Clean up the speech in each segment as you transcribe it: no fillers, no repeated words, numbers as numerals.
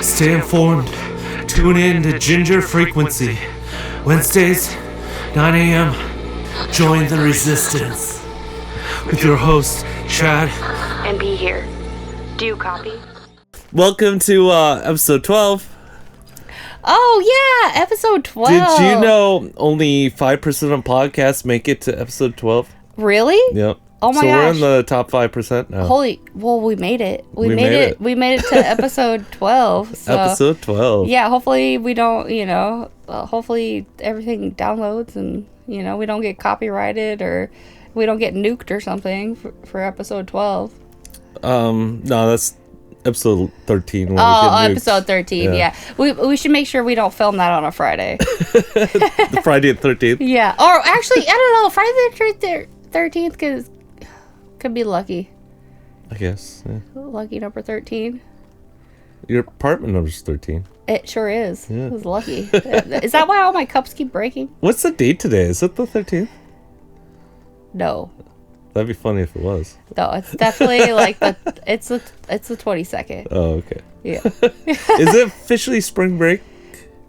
Stay informed. Tune in to Ginger Frequency. Wednesdays, 9 a.m. Join the resistance. With your host, Chad. And be here. Do you copy? Welcome to episode 12. Oh, yeah, episode 12. Did you know only 5% of podcasts make it to episode 12? Really? Yep. Oh my gosh. So we're gosh. in the top 5% now. Well, we made it. We made it. We made it to episode 12. So, episode 12. yeah, hopefully we don't, hopefully everything downloads and, we don't get copyrighted or we don't get nuked or something for episode 12. No, that's episode 13. Episode 13, yeah. We should make sure we don't film that on a Friday. The Friday the 13th? Yeah. Or actually, I don't know, Friday the 13th could be lucky. I guess, yeah. Lucky number 13. Your apartment number's 13. It sure is. Yeah. It was lucky. Is that why all my cups keep breaking? What's the date today? Is it the 13th? No. That'd be funny if it was. No, it's definitely like it's the 22nd. Oh, okay. Yeah. Is it officially spring break?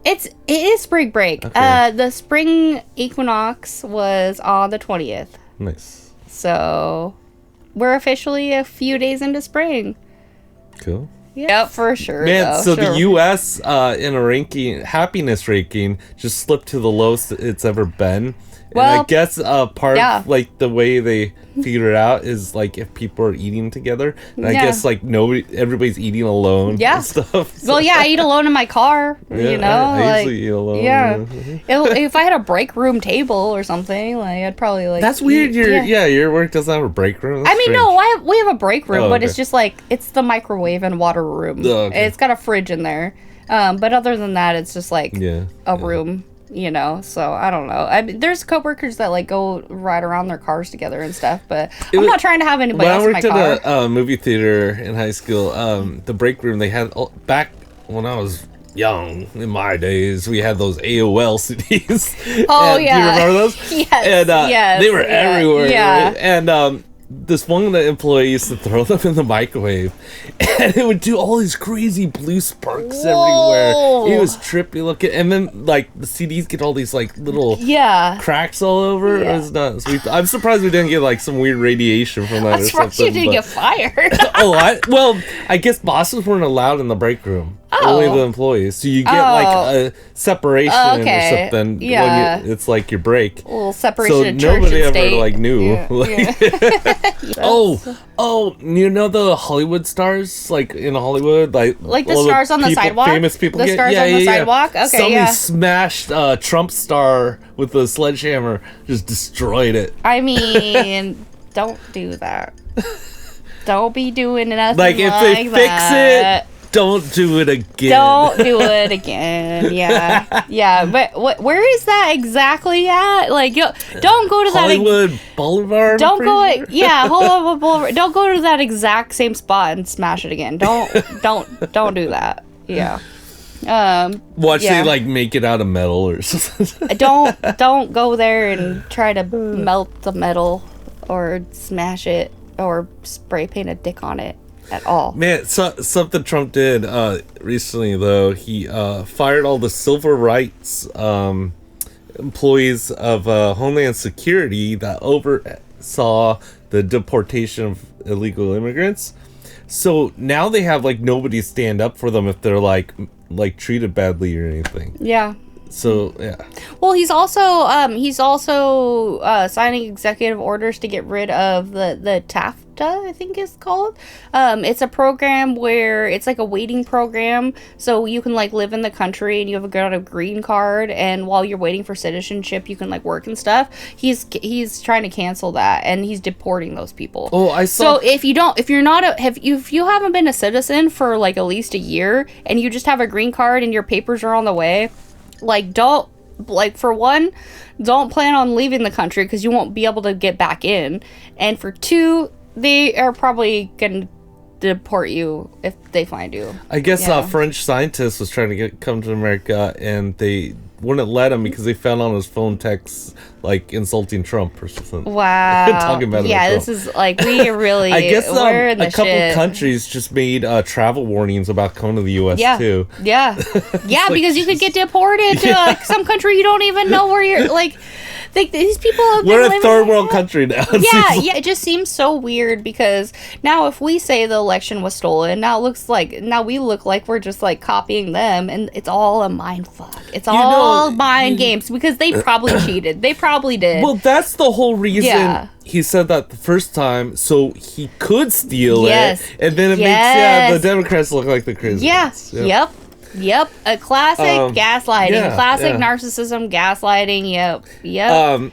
It is spring break. Okay. The spring equinox was on the 20th. Nice. So we're officially a few days into spring. Cool. Yep, for sure. Man, the U.S. In a happiness ranking, just slipped to the lowest it's ever been. Well, and I guess part of like the way they figure it out is like if people are eating together. And I guess like everybody's eating alone and stuff. So. Well, yeah, I eat alone in my car, I usually eat alone. Yeah. If I had a break room table or something, like I'd probably like That's weird. Your work doesn't have a break room. That's strange. No, we have a break room, but okay. it's just like it's the microwave and water room. Oh, okay. It's got a fridge in there. But other than that, it's just like a room. So I don't know. I mean, there's coworkers that like go ride around their cars together and stuff, but I'm not trying to have anybody else in my car. When I worked at a movie theater in high school, the break room they had back when I was young in my days, we had those AOL CDs. Oh Do you remember those? Yes. And they were everywhere. Yeah. Right? And this one employee used to throw them in the microwave, and it would do all these crazy blue sparks everywhere. It was trippy looking, and then like the CDs get all these like little cracks all over. Yeah. It was nuts. I'm surprised we didn't get like some weird radiation from that. I'm surprised you didn't get fired. I guess bosses weren't allowed in the break room. Only the employees. So you get like a separation or something. Yeah. When it's like your break. A little separation So of church nobody and ever state. like knew. Yeah. You know the Hollywood stars, like in Hollywood, like the stars on the sidewalk. Famous people. The stars on the sidewalk. Okay, Somebody smashed a Trump star with a sledgehammer, just destroyed it. I mean, don't do that. Don't be doing nothing Like if they fix it. Don't do it again. Don't do it again. Yeah. But where is that exactly at? Like, don't go to Hollywood Boulevard. Don't go. Hollywood Boulevard. Don't go to that exact same spot and smash it again. Don't do that. Yeah. Watch they like make it out of metal or something. Don't go there and try to melt the metal or smash it or spray paint a dick on it. At all. Man, something Trump did recently, though, he fired all the civil rights employees of Homeland Security that oversaw the deportation of illegal immigrants. So now they have like nobody stand up for them if they're like treated badly or anything. Yeah. So yeah. Well, he's also signing executive orders to get rid of the TAFTA, I think it's called. It's a program where it's like a waiting program, so you can like live in the country and you have a green card, and while you're waiting for citizenship, you can like work and stuff. He's trying to cancel that, and he's deporting those people. Oh, I saw. So if you haven't been a citizen for like at least a year, and you just have a green card and your papers are on the way. Like, don't plan on leaving the country because you won't be able to get back in. And for two, they are probably going to deport you if they find you. I guess French scientists was trying to come to America, and they wouldn't let him because they found on his phone texts like insulting Trump or something. Wow. Talking about this is like we really. I guess we're in the a couple shit. countries just made travel warnings about coming to the U.S. too. Yeah, because you could get deported to some country you don't even know where you're like. These people have We're been a third world country now. It just seems so weird because now if we say the election was stolen, now we look like we're just like copying them, and it's all a mind fuck. It's all mind games because they probably cheated. They probably did. Well, that's the whole reason he said that the first time, so he could steal it, and then it makes the Democrats look like the crazy. Yep, a classic gaslighting, classic narcissism, gaslighting. Yep.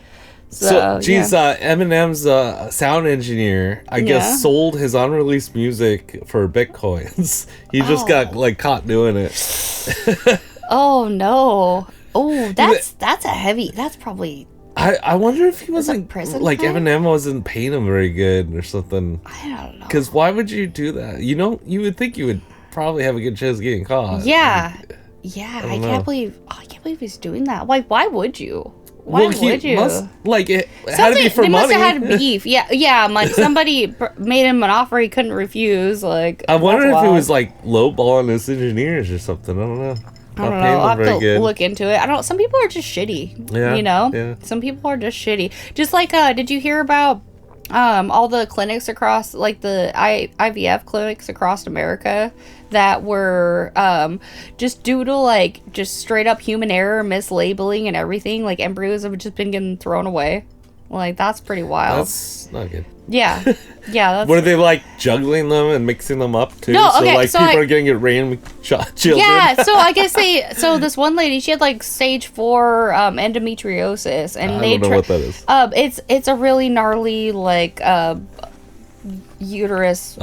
Eminem's sound engineer, I guess, sold his unreleased music for bitcoins. He just got like caught doing it. Oh no! Oh, that's a heavy. That's probably. I wonder if he wasn't prison like time? Eminem wasn't paying him very good or something. I don't know. Because why would you do that? You would think you would probably have a good chance of getting caught. Yeah. I can't believe he's doing that. Like, why would you? Why would you? It had to be for money. They must have had beef. Money. Somebody made him an offer he couldn't refuse. Like, I wonder if it was like lowballing his engineers or something. I don't know. I don't know. I'll have to look into it. I don't. Some people are just shitty. Yeah. You know. Yeah. Some people are just shitty. Just like, did you hear about all the clinics across, like the IVF clinics across America that were just due to like just straight up human error, mislabeling and everything, like embryos have just been getting thrown away. Like, that's pretty wild. That's not good. Yeah. That's... Were they like juggling them and mixing them up too? No, okay, so people are getting it random children. Yeah, so I guess this one lady, she had like stage 4 endometriosis, and I don't know what that is. It's a really gnarly like uterus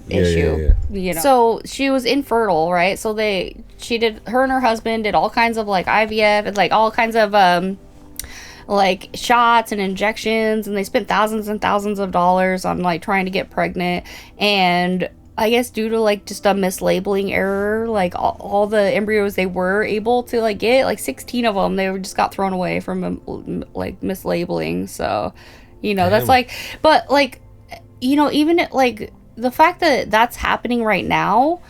issue. Yeah. You know. So she was infertile, right? So her and her husband did all kinds of like IVF and like all kinds of like shots and injections, and they spent thousands and thousands of dollars on like trying to get pregnant. And I guess due to like just a mislabeling error, like all the embryos they were able to like get, like 16 of them, they just got thrown away from like mislabeling. So, that's like, but like, even like the fact that that's happening right now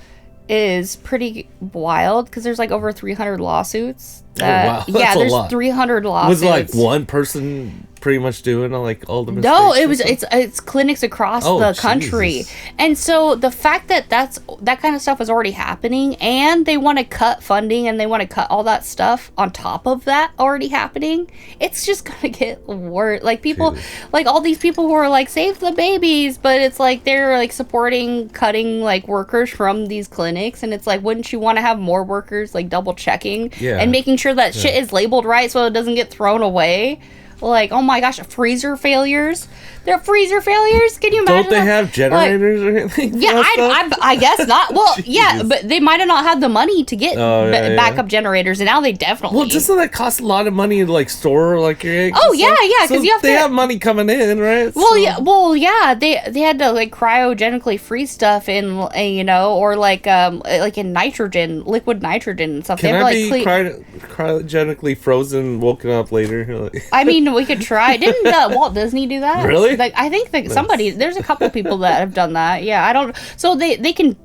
is pretty wild, because there's like over 300 lawsuits. There's 300 lawsuits. Was it like one person pretty much doing like all the mistakes? No, it's clinics across the country. Jesus. And so the fact that that kind of stuff is already happening, and they want to cut funding, and they want to cut all that stuff on top of that already happening, it's just gonna get worse. Like people, like all these people who are like save the babies, but it's like they're like supporting cutting like workers from these clinics, and it's like, wouldn't you want to have more workers like double checking and making sure that shit is labeled right so it doesn't get thrown away? Like, oh my gosh, freezer failures. They're freezer failures. Can you imagine? Don't they have generators or anything? Yeah, I guess not. Well, yeah, but they might have not had the money to get backup generators, and now they definitely. Well, doesn't that cost a lot of money to like store like your eggs? Oh yeah, because you have they have money coming in, right? Well, yeah. They had to like cryogenically freeze stuff in, or like in nitrogen, liquid nitrogen and stuff. Can they have I be cryogenically frozen, woken up later? I mean, we could try. Didn't Walt Disney do that? Really? Like, I think that there's a couple people that have done that. Yeah, I don't. So they can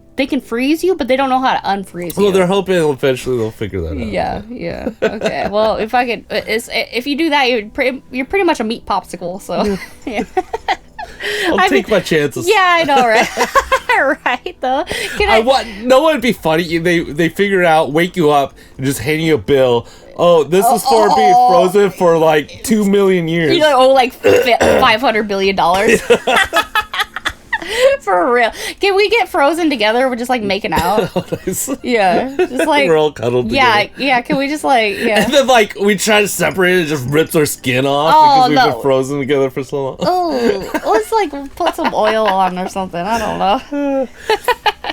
freeze you, but they don't know how to unfreeze you. Well, they're hoping eventually they'll figure that out. Yeah. Okay. Well, if you do that, you're pretty much a meat popsicle. So yeah. I'll take my chances. Yeah, I know, right? Right though. No, it'd be funny. They figure it out, wake you up, and just hand you a bill. Oh, this is for being frozen for like 2 million years. Like $500 billion. For real. Can we get frozen together? We're just like making out. Nice. Yeah. Just like we're all cuddled together. Yeah. Can we just like And then like we try to separate it, it just rips our skin off because we've been frozen together for so long. Oh, let's like put some oil on or something. I don't know.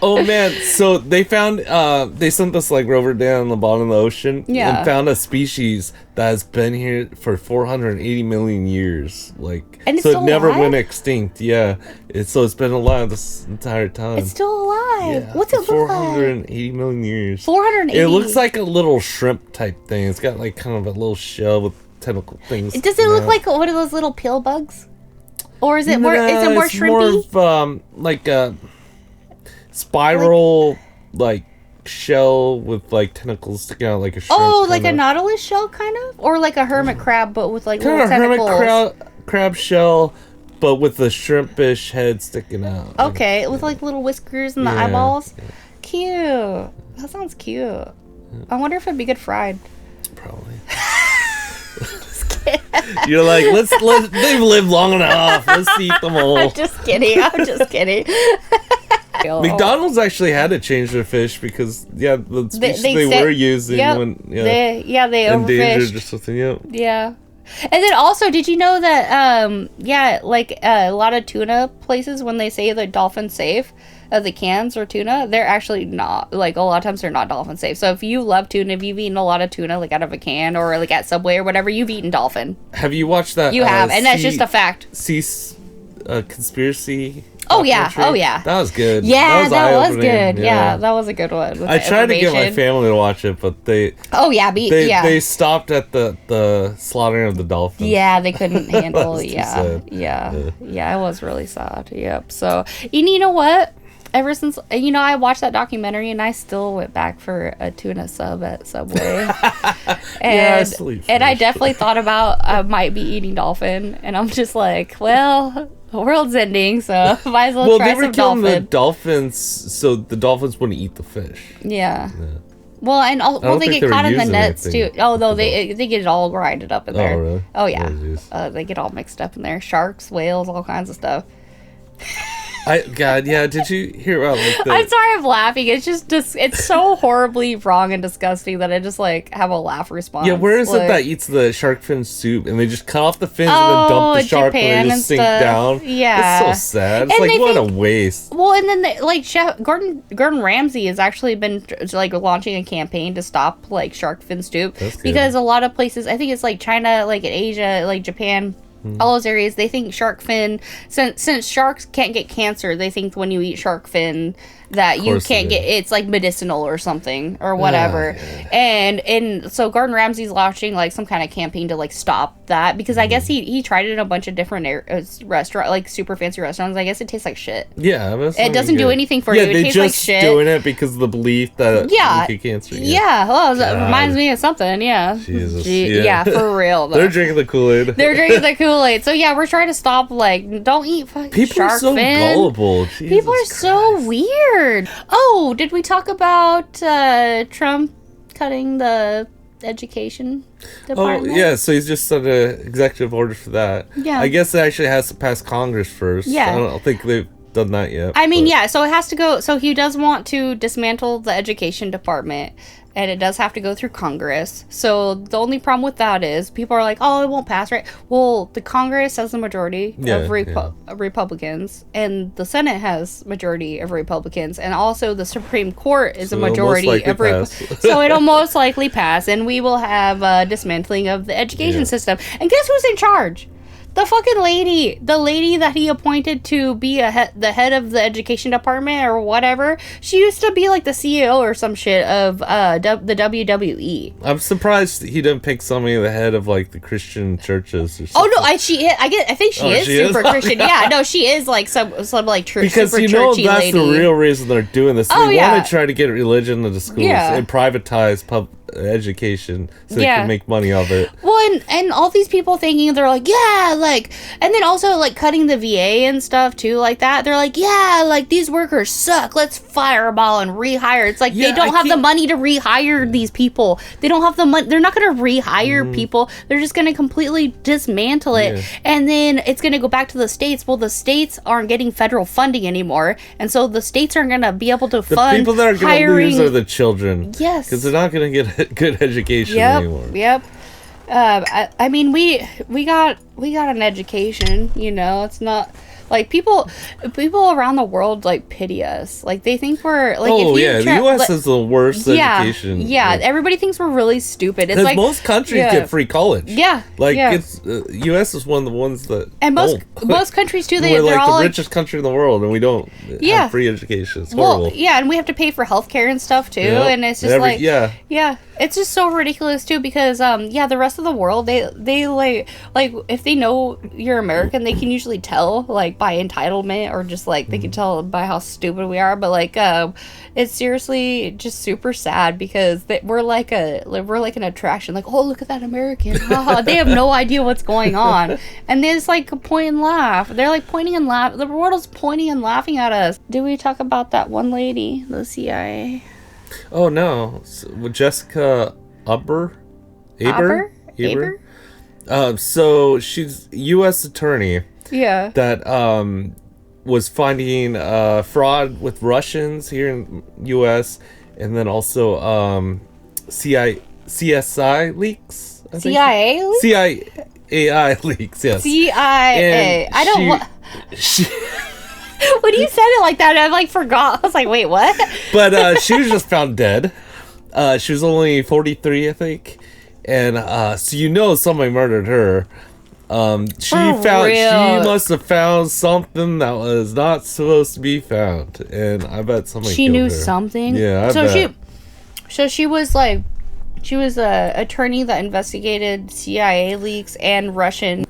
Oh man, so they found they sent this like rover down the bottom of the ocean and found a species that has been here for 480 million years. Like, and it's so still it never alive? went extinct. Yeah. It's been alive this entire time. It's still alive. Yeah, What's it look like? 480 million years. 480. It looks like a little shrimp type thing. It's got like kind of a little shell with tentacle things. Does it look like one of those little pill bugs? Or is it more it's shrimpy? more of like a spiral like shell with like tentacles sticking out like a shrimp. Oh, like a nautilus shell kind of? Or like a hermit crab but with like kind little of tentacles? hermit crab shell, but with the shrimpish head sticking out. Okay, with like little whiskers and the eyeballs. Yeah. Cute. That sounds cute. I wonder if it'd be good fried. Probably. You're like, let's they've lived long enough. Let's eat them all. I'm just kidding. McDonald's actually had to change their fish because the species they were using when they endangered overfished or something. Yep. Yeah. And then also, did you know that a lot of tuna places, when they say the dolphin safe, the cans or tuna, they're actually not. Like, a lot of times they're not dolphin safe. So if you love tuna, if you've eaten a lot of tuna like out of a can or like at Subway or whatever, you've eaten dolphin. Have you watched that? You have, and that's just a fact. Conspiracy. Oh yeah, that was good. Yeah, that was good. Yeah, that was a good one. I tried to get my family to watch it, but they stopped at the slaughtering of the dolphins. Yeah, they couldn't handle. Yeah, it was really sad. Yep. So, you know what? Ever since I watched that documentary, and I still went back for a tuna sub at Subway. And I definitely thought about I might be eating dolphin, and I'm just like, well, the world's ending, so might as well try some dolphin. Well, they were killing the dolphins, so the dolphins wouldn't eat the fish. Yeah. Well, and they get caught in the nets too. Oh no, they get it all grinded up in there. Oh really? Oh yeah. They get all mixed up in there. Sharks, whales, all kinds of stuff. Did you hear about I'm sorry I'm laughing. It's just it's so horribly wrong and disgusting that I just like have a laugh response. Yeah, where is it that eats the shark fin soup and they just cut off the fins and then dump the shark and they just sink down? Yeah. It's so sad. It's like, what a waste. Well, and then Chef Gordon Ramsay has actually been like launching a campaign to stop like shark fin soup because a lot of places, I think it's like China, like in Asia, like Japan, all those areas, they think shark fin, since sharks can't get cancer, they think when you eat shark fin that you can't get, it's like medicinal or something or whatever. And so Gordon Ramsay's launching like some kind of campaign to like stop that because I guess he tried it in a bunch of different restaurant, like super fancy restaurants. I guess it tastes like shit. Yeah, it doesn't do anything for you. It tastes like shit. Doing it because of the belief that you get cancer. Well, that reminds me of something. Yeah. Jesus. Yeah, for real. Though. They're drinking the Kool-Aid. So yeah, we're trying to stop. Like, don't eat fucking people shark are so fin. Gullible. People are so weird. Oh, did we talk about Trump cutting the education department? Oh yeah, so he's just sent an executive order for that. Yeah, I guess it actually has to pass Congress first. Yeah, I don't think they've done that yet. I mean, so it has to go. So he does want to dismantle the education department. And it does have to go through Congress. So the only problem with that is people are like, oh, it won't pass, right? Well, the Congress has a majority of Republicans. And the Senate has majority of Republicans. And also the Supreme Court is a majority of Republicans. So it'll most likely pass. And we will have dismantling of the education system. And guess who's in charge? The fucking lady, that he appointed to be the head of the education department or whatever, she used to be like the CEO or some shit of the WWE. I'm surprised he didn't pick somebody at the head of like the Christian churches or something. Oh no, I think she is super Christian. Yeah, no, she is like some like church because super churchy that's lady. The real reason they're doing this. Oh, they want to try to get religion into schools and privatize education so they can make money off it. Well, and all these people thinking they're like, and then also like cutting the VA and stuff too, like that. They're like, like these workers suck. Let's fire them all and rehire. It's like they don't have the money to rehire these people. They don't have the money. They're not going to rehire people. They're just going to completely dismantle it, and then it's going to go back to the states. Well, the states aren't getting federal funding anymore, and so the states aren't going to be able to fund. The people that are going to lose are the children. Yes, because they're not going to get good education anymore. Yep. I mean, we got an education. It's not. Like people around the world like pity us. Like they think we're like. Oh yeah, the U.S. is the worst education. Yeah, everybody thinks we're really stupid. It's because like most countries get free college. Yeah, like it's U.S. is one of the ones that most countries too. We're they're like all the richest country in the world, and we don't have free education. It's horrible. Well, yeah, and we have to pay for healthcare and stuff too, and it's just it's just so ridiculous too because the rest of the world they like if they know you're American, they can usually tell like by entitlement or just like they can tell by how stupid we are. But like it's seriously just super sad because we're like an attraction. Like, oh, look at that American. They have no idea what's going on, and they just like point and laugh. They're like pointing and laugh. The world is pointing and laughing at us. Did we talk about that one lady, the CIA? Oh no, with Jessica Aber. So she's U.S. attorney. Yeah. That was finding fraud with Russians here in U.S. and then also CSI leaks. CIA leaks? CIA leaks. Yes. CIA. And I don't. When you said it like that, I like forgot. I was like, wait, what? But she was just found dead. She was only 43, I think. And so somebody murdered her. She must have found something that was not supposed to be found, and I bet somebody. She knew her. something. Yeah, I bet. She was like. She was a attorney that investigated CIA leaks and Russian.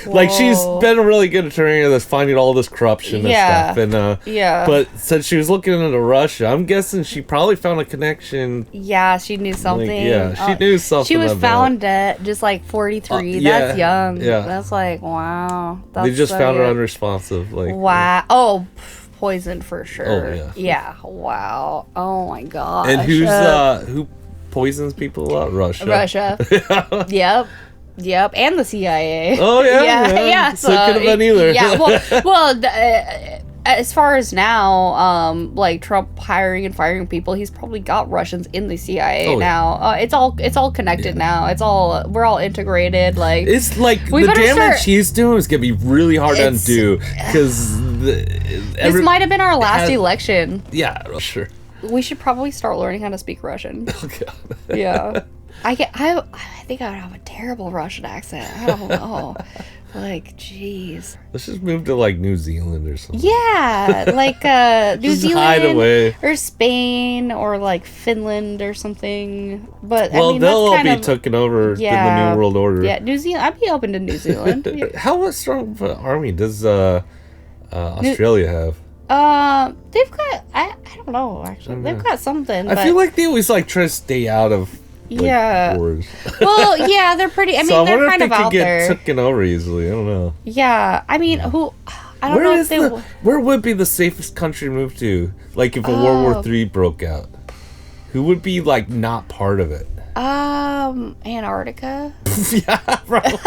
Like she's been a really good attorney that's finding all this corruption and stuff. And but since she was looking into Russia, I'm guessing she probably found a connection. Yeah, she knew something. She knew something. She was found dead, just like 43. That's young. Yeah, that's like wow. They just found her unresponsive. Like wow. Oh. Poisoned for sure. Oh yeah. Yeah. Wow. Oh my god. And who poisons people a lot? Russia. Yep. And the CIA. Oh yeah. So it could have been either. Yeah. Well. As far as now, like Trump hiring and firing people, he's probably got Russians in the CIA now. It's all connected now. We're all integrated. Like it's like the damage he's doing is gonna be really hard to undo because this might have been our last election. Yeah, sure. We should probably start learning how to speak Russian. Okay. Yeah. I think I would have a terrible Russian accent. I don't know. Like, jeez. Let's just move to like New Zealand or something. Yeah, like New Zealand hide away. Or Spain or like Finland or something. But well, I mean, they'll all be kind of taken over in the New World Order. Yeah, New Zealand. I'd be open to New Zealand. How strong of an army does Australia have? They've got. I don't know actually. They've got something. I feel like they always like try to stay out of. Wars. Well, yeah, they're pretty. I mean, so they're kind of out there. Get taken over easily. I don't know. Yeah, I mean, I don't know if they. Where would be the safest country to move to? Like if a World War III broke out, who would be like not part of it? Antarctica. Yeah, probably.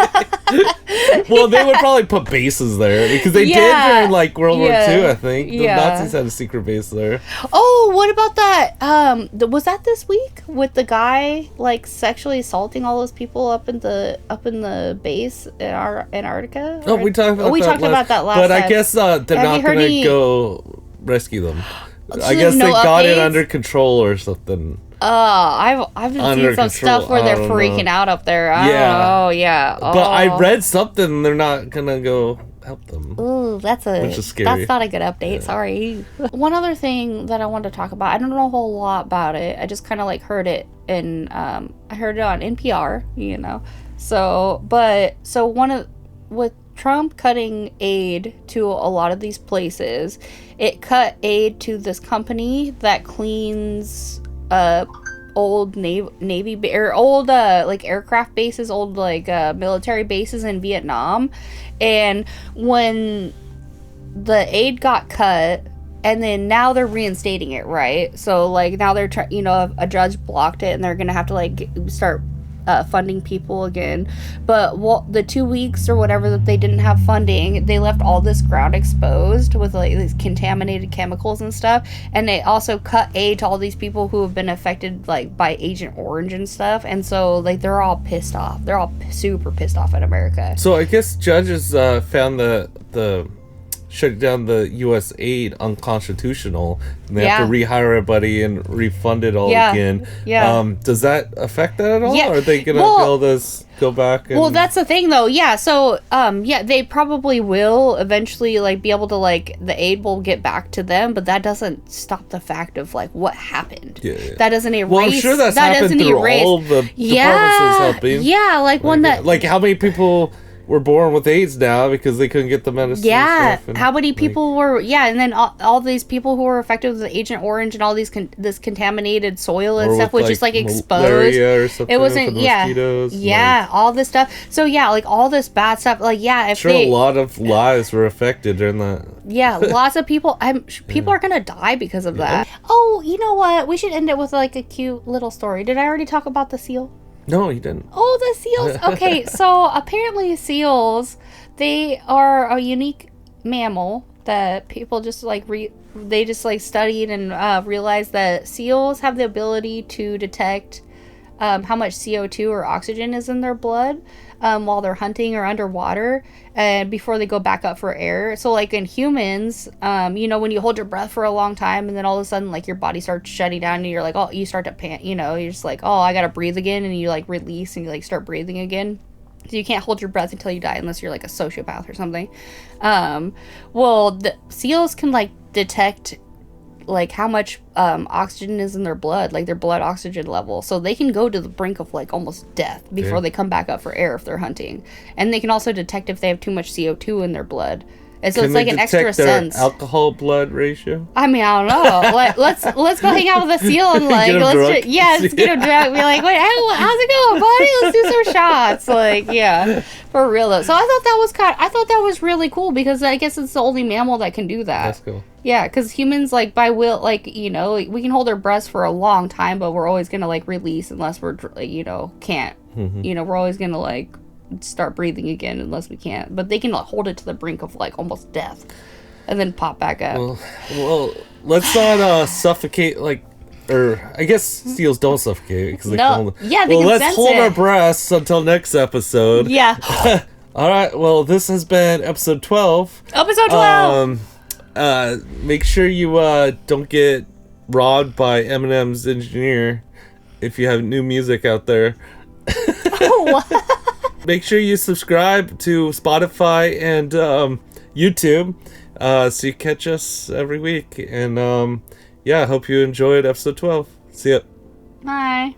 Well, they would probably put bases there because they did during like World War II. I think the Nazis had a secret base there. Oh, what about that? Was that this week with the guy like sexually assaulting all those people up in the base in Antarctica? Oh, we talked about that last. But I guess they're not going to go rescue them. I guess they got it under control or something. I've been seeing some stuff where they're freaking out up there. I don't know. Yeah. But I read something. They're not gonna go help them. Ooh, which is scary. That's not a good update. Sorry. One other thing that I wanted to talk about. I don't know a whole lot about it. I just kind of like heard it and I heard it on NPR. With Trump cutting aid to a lot of these places, it cut aid to this company that cleans old navy or old like aircraft bases, old like military bases in Vietnam. And when the aid got cut, and then now they're reinstating it, right? So like now they're a judge blocked it, and they're gonna have to like start funding people again. But the 2 weeks or whatever that they didn't have funding, they left all this ground exposed with like these contaminated chemicals and stuff. And they also cut aid to all these people who have been affected like by Agent Orange and stuff. And so like they're all pissed off. They're all super pissed off at America. So I guess judges found the shutting down the U.S. aid unconstitutional, and they have to Yeah. rehire everybody and refund it all Yeah. again. Yeah. Does that affect that at all? Yeah. Or are they gonna Well- be able to go back? And... Well, that's the thing, though. Yeah, so, they probably will eventually, like, be able to, like, the aid will get back to them, but that doesn't stop the fact of, like, what happened. Yeah. That doesn't erase. Well, I'm sure that's that happened doesn't through erase. all of the departments that's helping. Yeah, like, one that. Like, how many people were born with AIDS now because they couldn't get the medicine? Yeah, and stuff, and, how many people were? Yeah, and then all these people who were affected with Agent Orange and all these this contaminated soil and or stuff with, was just like exposed. malaria or something It wasn't. from the Yeah, mosquitoes, yeah, all this stuff. So yeah, like all this bad stuff. Like yeah, if Sure, they, a lot of lives were affected during that. yeah, lots of people. People are gonna die because of that. Oh, you know what? We should end it with like a cute little story. Did I already talk about the seal? No, you didn't. Oh, the seals. Okay, so apparently seals, they are a unique mammal that people just like they just like studied and realized that seals have the ability to detect how much CO2 or oxygen is in their blood while they're hunting or underwater and before they go back up for air. So like in humans, you know, when you hold your breath for a long time and then all of a sudden like your body starts shutting down and you're like, oh, you start to pant, you know, you're just like, oh, I gotta breathe again, and you like release and you like start breathing again. So you can't hold your breath until you die unless you're like a sociopath or something. Well, the seals can like detect like how much oxygen is in their blood, like their blood oxygen level, so they can go to the brink of like almost death before they come back up for air if they're hunting. And they can also detect if they have too much CO2 in their blood, and so Can it's they like an detect extra their sense. alcohol blood ratio? I mean, I don't know. Let's go hang out with a seal and like Get 'em drunk. let's get him drunk. Be like, wait, how's it going, buddy? Let's do some shots. Like, yeah, for real though. So I thought that was really cool because I guess it's the only mammal that can do that. That's cool. Yeah, because humans, like, by will, like, you know, we can hold our breaths for a long time, but we're always going to, like, release unless we're, you know, can't. You know, we're always going to, like, start breathing again unless we can't. But they can, like, hold it to the brink of, like, almost death and then pop back up. Well, let's not suffocate, like, or I guess seals don't suffocate. Cause they No. can hold, Yeah, they well, can let's sense hold it. our breaths until next episode. Yeah. All right, well, this has been episode 12. Episode 12! Make sure you don't get robbed by Eminem's engineer if you have new music out there. Make sure you subscribe to Spotify and YouTube so you catch us every week. And yeah, I hope you enjoyed episode 12. See ya. Bye.